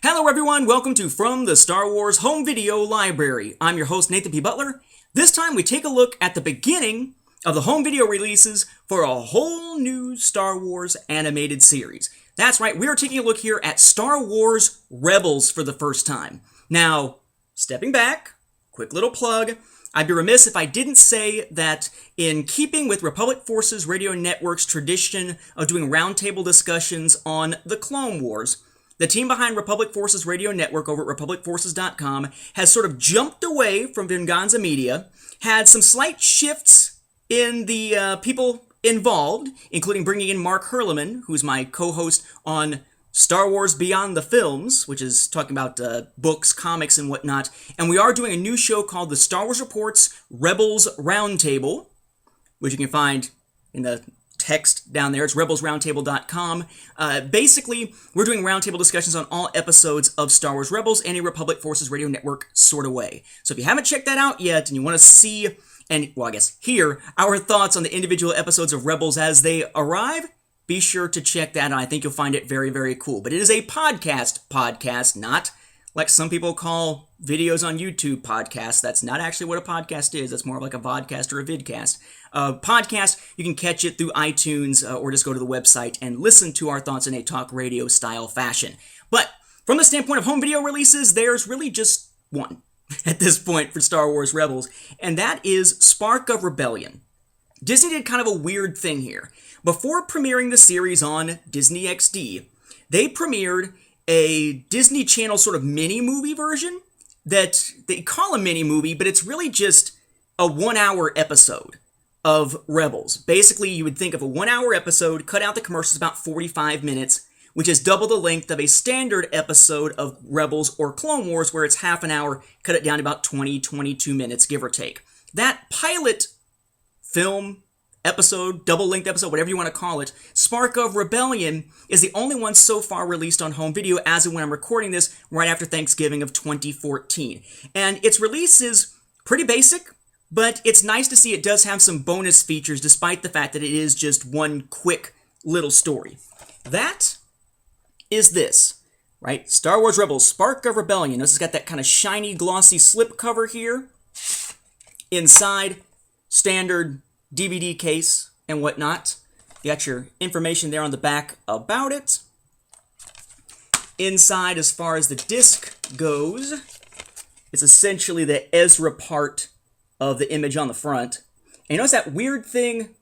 Hello everyone, welcome to From the Star Wars Home Video Library. I'm your host Nathan P. Butler. This time we take a look at the beginning of the home video releases for a whole new Star Wars animated series. That's right, we are taking a look here at Star Wars Rebels for the first time. Now, stepping back, quick little plug, I'd be remiss if I didn't say that in keeping with Republic Forces Radio Network's tradition of doing roundtable discussions on the Clone Wars, the team behind Republic Forces Radio Network over at republicforces.com has sort of jumped away from Venganza Media, had some slight shifts in the people involved, including bringing in Mark Herleman, who's my co-host on Star Wars Beyond the Films, which is talking about books, comics, and whatnot. And we are doing a new show called the Star Wars Reports Rebels Roundtable, which you can find in the text down there. It's rebelsroundtable.com. Basically, we're doing roundtable discussions on all episodes of Star Wars Rebels and a Republic Forces Radio Network sort of way. So if you haven't checked that out yet and you want to see and, well, I guess hear our thoughts on the individual episodes of Rebels as they arrive, be sure to check that out. I think you'll find it very, very cool. But it is a podcast, not like some people call videos on YouTube podcasts. That's not actually what a podcast is. That's more like a vodcast or a vidcast. Podcast, you can catch it through iTunes or just go to the website and listen to our thoughts in a talk radio style fashion. But from the standpoint of home video releases, there's really just one at this point for Star Wars Rebels, and that is Spark of Rebellion. Disney did kind of a weird thing here. Before premiering the series on Disney XD, they premiered a Disney Channel sort of mini-movie version that they call a mini-movie, but it's really just a 1-hour episode of Rebels. Basically, you would think of a 1-hour episode, cut out the commercials, about 45 minutes, which is double the length of a standard episode of Rebels or Clone Wars, where it's half an hour, cut it down to about 20-22 minutes, give or take. That pilot film episode, double-length episode, whatever you want to call it, Spark of Rebellion, is the only one so far released on home video as of when I'm recording this, right after Thanksgiving of 2014. And its release is pretty basic, but it's nice to see it does have some bonus features, despite the fact that it is just one quick little story. That is this, right? Star Wars Rebels, Spark of Rebellion. This has got that kind of shiny, glossy slipcover here. Inside, standard DVD case and whatnot. You got your information there on the back about it. Inside, as far as the disc goes, it's essentially the Ezra part of the image on the front. And you notice that weird thing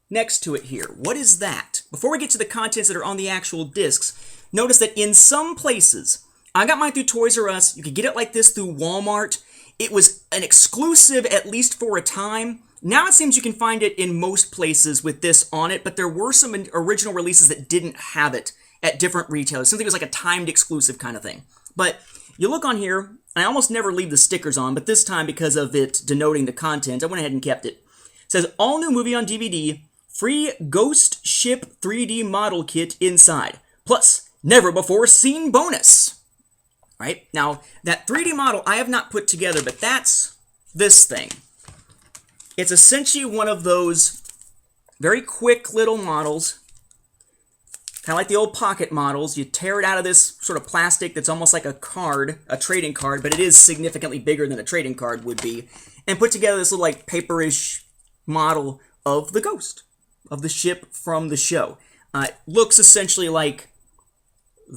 next to it here. What is that? Before we get to the contents that are on the actual discs, notice that in some places, I got mine through Toys R Us. You could get it like this through Walmart. It was an exclusive, at least for a time. Now it seems you can find it in most places with this on it, but there were some original releases that didn't have it at different retailers. Something was like a timed exclusive kind of thing. But you look on here, and I almost never leave the stickers on, but this time, because of it denoting the content, I went ahead and kept it. It says, all new movie on DVD, free Ghost Ship 3D model kit inside, plus never before seen bonus. Right? Now, that 3D model I have not put together, but that's this thing. It's essentially one of those very quick little models, kind of like the old pocket models. You tear it out of this sort of plastic that's almost like a card, a trading card, but it is significantly bigger than a trading card would be, and put together this little like paperish model of the Ghost, of the ship from the show. It looks essentially like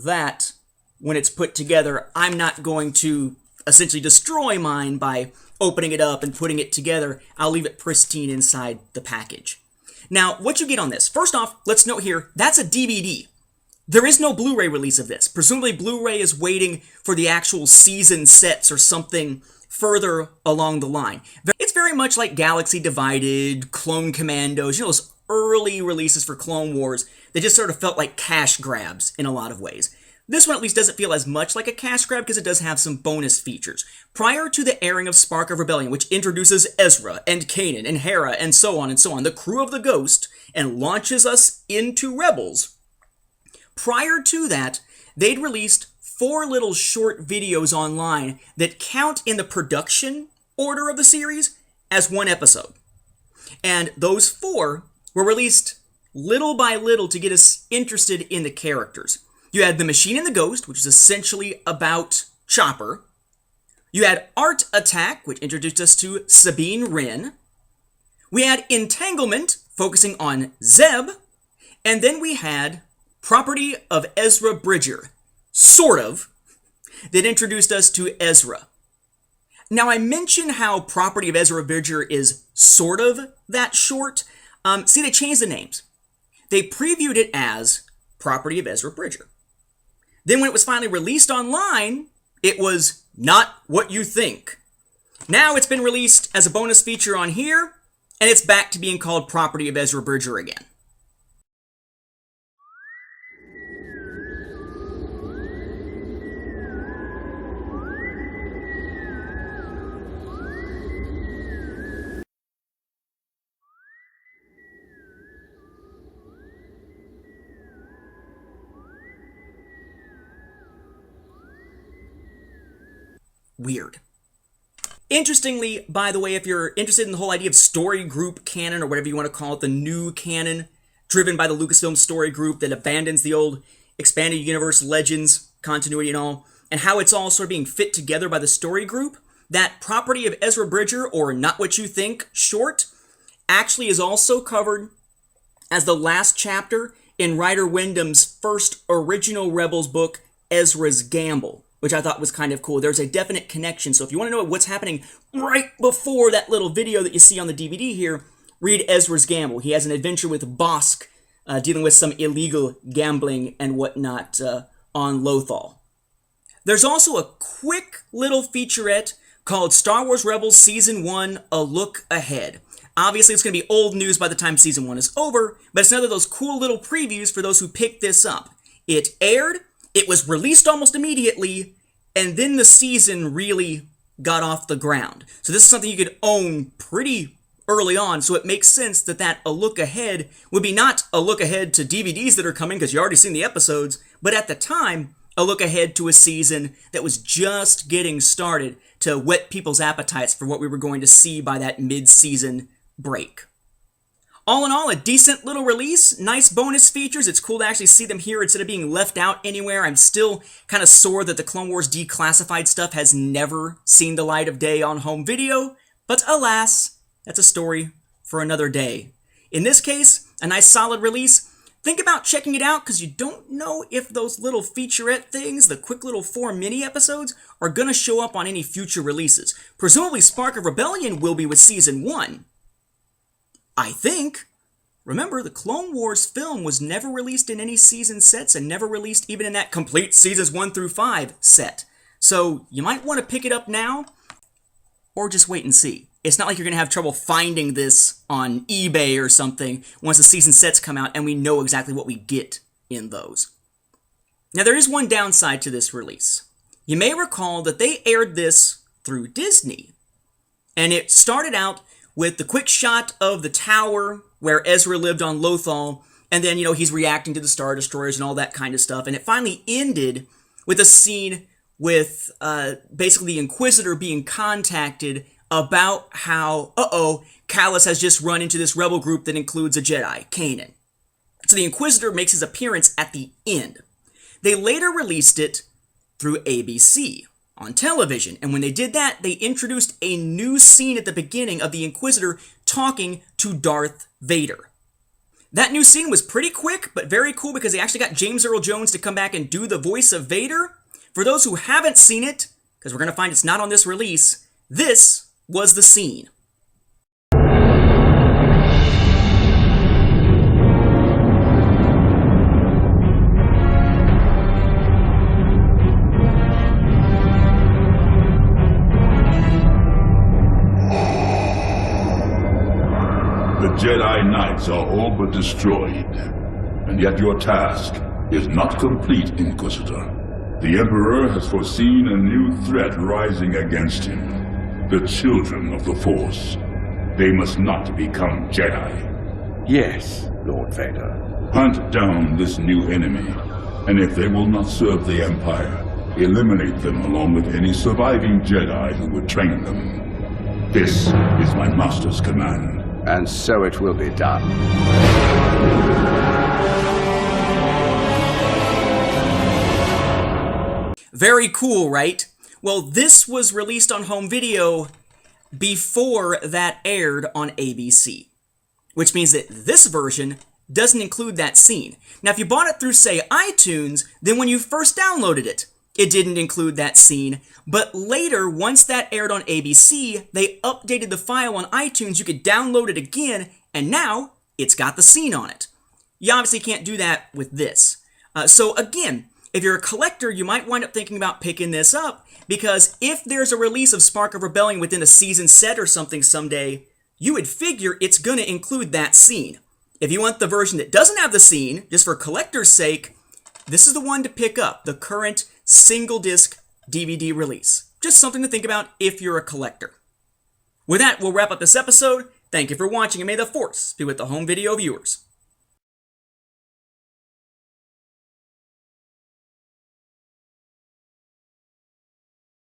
that when it's put together. I'm not going to essentially destroy mine by opening it up and putting it together. I'll leave it pristine inside the package. Now, what you get on this, first off, let's note here, that's a DVD. There is no Blu-ray release of this. Presumably, Blu-ray is waiting for the actual season sets or something further along the line. It's very much like Galaxy Divided, Clone Commandos, those early releases for Clone Wars that just sort of felt like cash grabs in a lot of ways. This one at least doesn't feel as much like a cash grab because it does have some bonus features. Prior to the airing of Spark of Rebellion, which introduces Ezra and Kanan and Hera and so on, the crew of the Ghost, and launches us into Rebels, prior to that, they'd released 4 little short videos online that count in the production order of the series as one episode. And those 4 were released little by little to get us interested in the characters. You had The Machine and the Ghost, which is essentially about Chopper. You had Art Attack, which introduced us to Sabine Wren. We had Entanglement, focusing on Zeb. And then we had Property of Ezra Bridger, sort of, that introduced us to Ezra. Now, I mentioned how Property of Ezra Bridger is sort of that short. See, they changed the names. They previewed it as Property of Ezra Bridger. Then when it was finally released online, it was Not What You Think. Now it's been released as a bonus feature on here, and it's back to being called Property of Ezra Bridger again. Weird. Interestingly, by the way, if you're interested in the whole idea of story group canon, or whatever you want to call it, the new canon, driven by the Lucasfilm story group that abandons the old expanded universe legends, continuity and all, and how it's all sort of being fit together by the story group, that Property of Ezra Bridger, or Not What You Think short, actually is also covered as the last chapter in Ryder Wyndham's first original Rebels book, Ezra's Gamble, which I thought was kind of cool. There's a definite connection. So if you want to know what's happening right before that little video that you see on the DVD here, read Ezra's Gamble. He has an adventure with Bosk, dealing with some illegal gambling and whatnot on Lothal. There's also a quick little featurette called Star Wars Rebels Season 1, A Look Ahead. Obviously, it's going to be old news by the time Season 1 is over, but it's another of those cool little previews for those who picked this up. It aired, it was released almost immediately, and then the season really got off the ground. So this is something you could own pretty early on, so it makes sense that A Look Ahead would be not a look ahead to DVDs that are coming, because you've already seen the episodes, but at the time, a look ahead to a season that was just getting started to whet people's appetites for what we were going to see by that mid-season break. All in all, a decent little release, nice bonus features. It's cool to actually see them here instead of being left out anywhere. I'm still kind of sore that the Clone Wars declassified stuff has never seen the light of day on home video, but alas, that's a story for another day. In this case, a nice solid release. Think about checking it out, because you don't know if those little featurette things, the quick little 4 mini episodes, are going to show up on any future releases. Presumably Spark of Rebellion will be with Season 1. I think. Remember, the Clone Wars film was never released in any season sets and never released even in that complete Seasons 1 through 5 set. So you might want to pick it up now, or just wait and see. It's not like you're going to have trouble finding this on eBay or something once the season sets come out and we know exactly what we get in those. Now, there is one downside to this release. You may recall that they aired this through Disney, and it started out with the quick shot of the tower where Ezra lived on Lothal, and then, he's reacting to the Star Destroyers and all that kind of stuff, and it finally ended with a scene with basically the Inquisitor being contacted about how, Kallus has just run into this rebel group that includes a Jedi, Kanan. So the Inquisitor makes his appearance at the end. They later released it through ABC on television, and when they did that, they introduced a new scene at the beginning of the Inquisitor talking to Darth Vader. That new scene was pretty quick, but very cool, because they actually got James Earl Jones to come back and do the voice of Vader. For those who haven't seen it, because we're going to find it's not on this release, this was the scene. The Jedi Knights are all but destroyed, and yet your task is not complete, Inquisitor. The Emperor has foreseen a new threat rising against him. The children of the Force. They must not become Jedi. Yes, Lord Vader. Hunt down this new enemy, and if they will not serve the Empire, eliminate them along with any surviving Jedi who would train them. This is my Master's command. And so it will be done. Very cool, right? Well, this was released on home video before that aired on ABC, which means that this version doesn't include that scene. Now, if you bought it through, say, iTunes, then when you first downloaded it, it didn't include that scene. But later, once that aired on ABC, they updated the file on iTunes. You could download it again, and now it's got the scene on it. You obviously can't do that with this. So again, if you're a collector, you might wind up thinking about picking this up, because if there's a release of Spark of Rebellion within a season set or something someday, you would figure it's going to include that scene. If you want the version that doesn't have the scene, just for collector's sake, this is the one to pick up, the current single disc DVD release. Just something to think about if you're a collector. With that, we'll wrap up this episode. Thank you for watching, and may the Force be with the home video viewers.